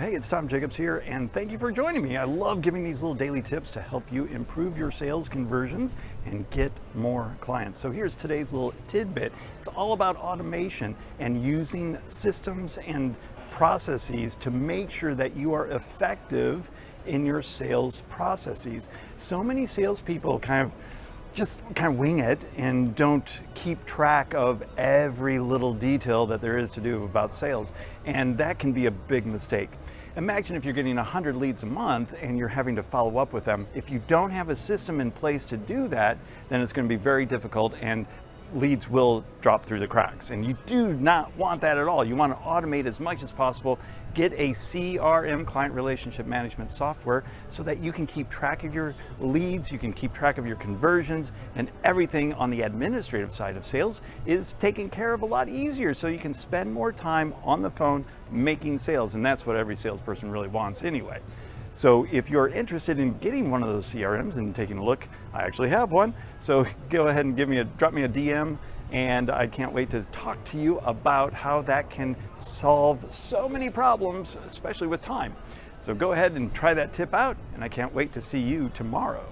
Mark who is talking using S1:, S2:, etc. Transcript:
S1: Hey, it's Tom Jackobs here, and thank you for joining me. I love giving these little daily tips to help you improve your sales conversions and get more clients. So here's today's little tidbit. It's all about automation and using systems and processes to make sure that you are effective in your sales processes. So many salespeople kind of wing it and don't keep track of every little detail that there is to do about sales. And that can be a big mistake. Imagine if you're getting 100 leads a month and you're having to follow up with them. If you don't have a system in place to do that, then it's going to be very difficult and leads will drop through the cracks. And you do not want that at all. You want to automate as much as possible. Get a CRM, client relationship management software, so that you can keep track of your leads, you can keep track of your conversions, and everything on the administrative side of sales is taken care of a lot easier, so you can spend more time on the phone making sales. And that's what every salesperson really wants anyway. So if you're interested in getting one of those CRMs and taking a look, I actually have one. So go ahead and drop me a DM, and I can't wait to talk to you about how that can solve so many problems, especially with time. So go ahead and try that tip out, and I can't wait to see you tomorrow.